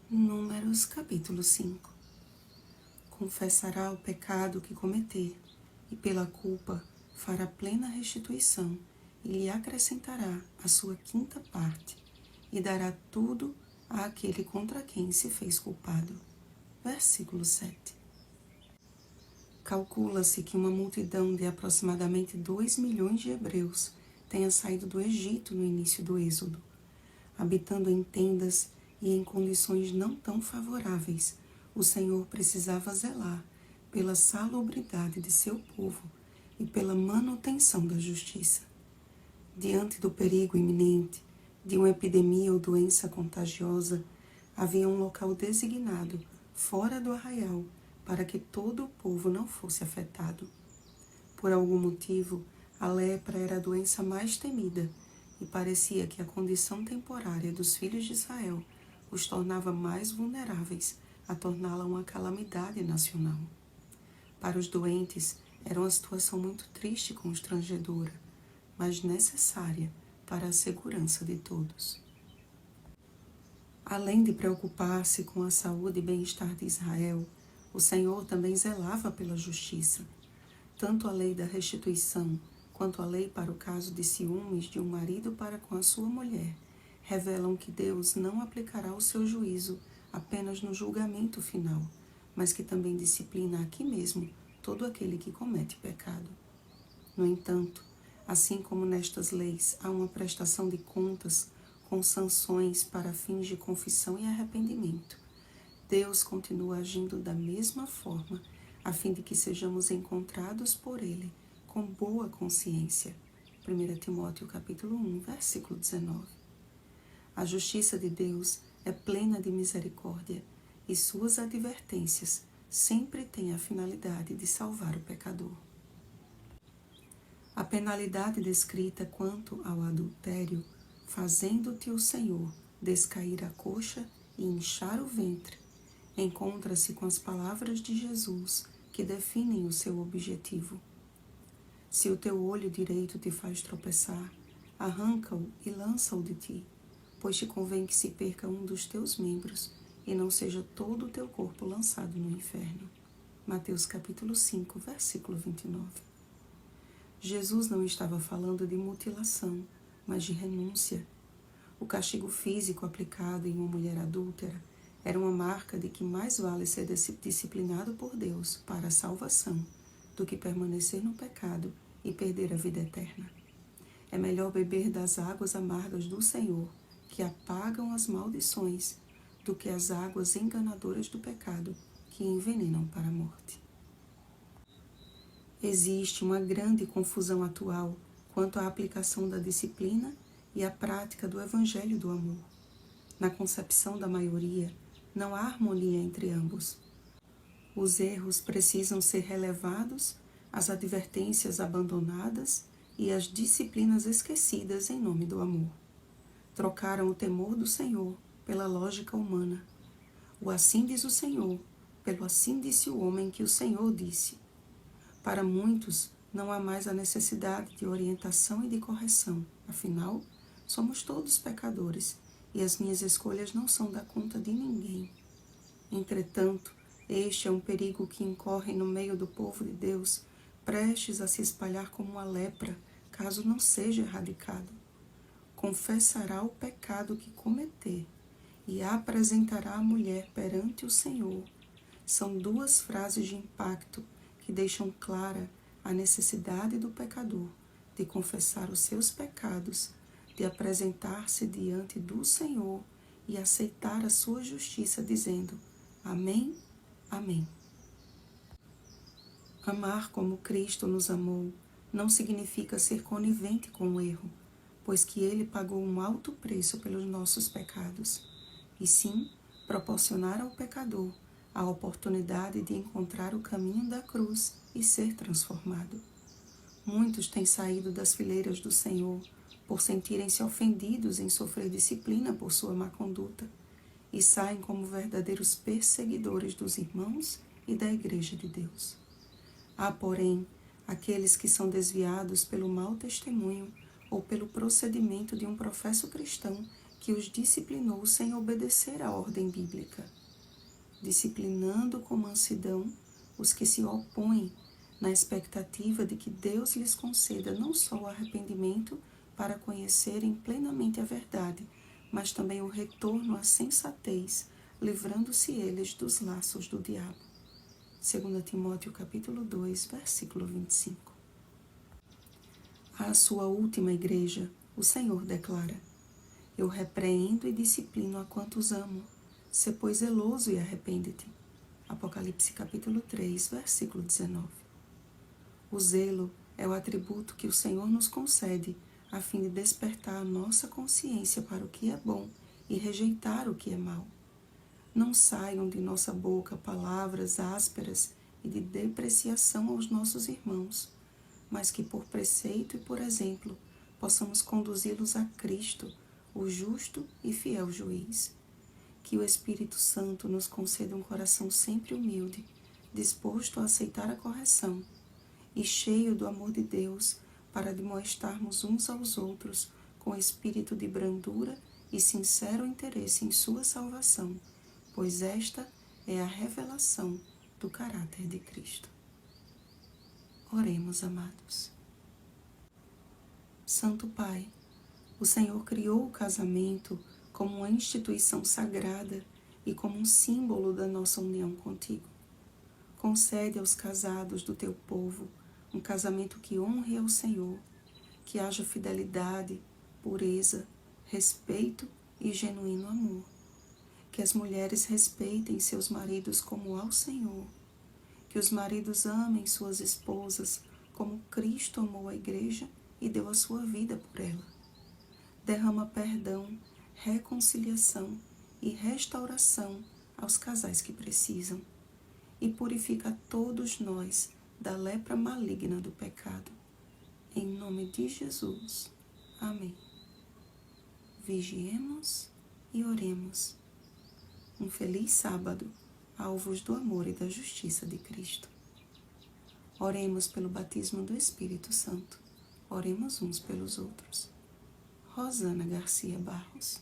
Números capítulo 5. Confessará o pecado que cometer, e pela culpa fará plena restituição, e lhe acrescentará a sua quinta parte, e dará tudo àquele contra quem se fez culpado. Versículo 7. Calcula-se que uma multidão de aproximadamente 2 milhões de hebreus tenha saído do Egito no início do Êxodo, habitando em tendas e em condições não tão favoráveis. O Senhor precisava zelar pela salubridade de seu povo e pela manutenção da justiça. Diante do perigo iminente de uma epidemia ou doença contagiosa, havia um local designado fora do arraial para que todo o povo não fosse afetado. Por algum motivo, a lepra era a doença mais temida, e parecia que a condição temporária dos filhos de Israel os tornava mais vulneráveis a torná-la uma calamidade nacional. Para os doentes, era uma situação muito triste e constrangedora, mas necessária para a segurança de todos. Além de preocupar-se com a saúde e bem-estar de Israel, o Senhor também zelava pela justiça. Tanto a lei da restituição quanto a lei para o caso de ciúmes de um marido para com a sua mulher revelam que Deus não aplicará o seu juízo apenas no julgamento final, mas que também disciplina aqui mesmo todo aquele que comete pecado. No entanto, assim como nestas leis há uma prestação de contas com sanções para fins de confissão e arrependimento, Deus continua agindo da mesma forma a fim de que sejamos encontrados por Ele com boa consciência. 1 Timóteo capítulo 1, versículo 19. A justiça de Deus é plena de misericórdia e suas advertências sempre têm a finalidade de salvar o pecador. A penalidade descrita quanto ao adultério, fazendo-te o Senhor descair a coxa e inchar o ventre, encontra-se com as palavras de Jesus que definem o seu objetivo. Se o teu olho direito te faz tropeçar, arranca-o e lança-o de ti, pois te convém que se perca um dos teus membros e não seja todo o teu corpo lançado no inferno. Mateus capítulo 5, versículo 29. Jesus não estava falando de mutilação, mas de renúncia. O castigo físico aplicado em uma mulher adúltera era uma marca de que mais vale ser disciplinado por Deus para a salvação do que permanecer no pecado e perder a vida eterna. É melhor beber das águas amargas do Senhor, que apagam as maldições, do que as águas enganadoras do pecado, que envenenam para a morte. Existe uma grande confusão atual quanto à aplicação da disciplina e à prática do Evangelho do amor. Na concepção da maioria, não há harmonia entre ambos. Os erros precisam ser relevados, as advertências abandonadas e as disciplinas esquecidas em nome do amor. Trocaram o temor do Senhor pela lógica humana. O assim diz o Senhor, pelo assim disse o homem que o Senhor disse. Para muitos, não há mais a necessidade de orientação e de correção. Afinal, somos todos pecadores e as minhas escolhas não são da conta de ninguém. Entretanto, este é um perigo que incorre no meio do povo de Deus, prestes a se espalhar como uma lepra, caso não seja erradicado. Confessará o pecado que cometer e apresentará a mulher perante o Senhor. São duas frases de impacto que deixam clara a necessidade do pecador de confessar os seus pecados, de apresentar-se diante do Senhor e aceitar a sua justiça, dizendo: Amém, Amém. Amar como Cristo nos amou não significa ser conivente com o erro, pois que Ele pagou um alto preço pelos nossos pecados, e sim proporcionar ao pecador a oportunidade de encontrar o caminho da cruz e ser transformado. Muitos têm saído das fileiras do Senhor por sentirem-se ofendidos em sofrer disciplina por sua má conduta e saem como verdadeiros perseguidores dos irmãos e da Igreja de Deus. Há, porém, aqueles que são desviados pelo mau testemunho ou pelo procedimento de um professo cristão que os disciplinou sem obedecer à ordem bíblica, disciplinando com mansidão os que se opõem, na expectativa de que Deus lhes conceda não só o arrependimento para conhecerem plenamente a verdade, mas também o retorno à sensatez, livrando-se eles dos laços do diabo. 2 Timóteo capítulo 2, versículo 25. À sua última igreja, o Senhor declara: Eu repreendo e disciplino a quantos amo. Sê, pois, zeloso e arrepende-te. Apocalipse capítulo 3, versículo 19. O zelo é o atributo que o Senhor nos concede a fim de despertar a nossa consciência para o que é bom e rejeitar o que é mau. Não saiam de nossa boca palavras ásperas e de depreciação aos nossos irmãos, mas que por preceito e por exemplo possamos conduzi-los a Cristo, o justo e fiel juiz. Que o Espírito Santo nos conceda um coração sempre humilde, disposto a aceitar a correção e cheio do amor de Deus para demonstrarmos uns aos outros com espírito de brandura e sincero interesse em sua salvação, pois esta é a revelação do caráter de Cristo. Oremos, amados. Santo Pai, o Senhor criou o casamento como uma instituição sagrada e como um símbolo da nossa união contigo. Concede aos casados do teu povo um casamento que honre ao Senhor, que haja fidelidade, pureza, respeito e genuíno amor. Que as mulheres respeitem seus maridos como ao Senhor. Que os maridos amem suas esposas como Cristo amou a igreja e deu a sua vida por ela. Derrama perdão, reconciliação e restauração aos casais que precisam e purifica todos nós da lepra maligna do pecado. Em nome de Jesus. Amém. Vigiemos e oremos. Um feliz sábado, alvos do amor e da justiça de Cristo. Oremos pelo batismo do Espírito Santo. Oremos uns pelos outros. Rosana Garcia Barros.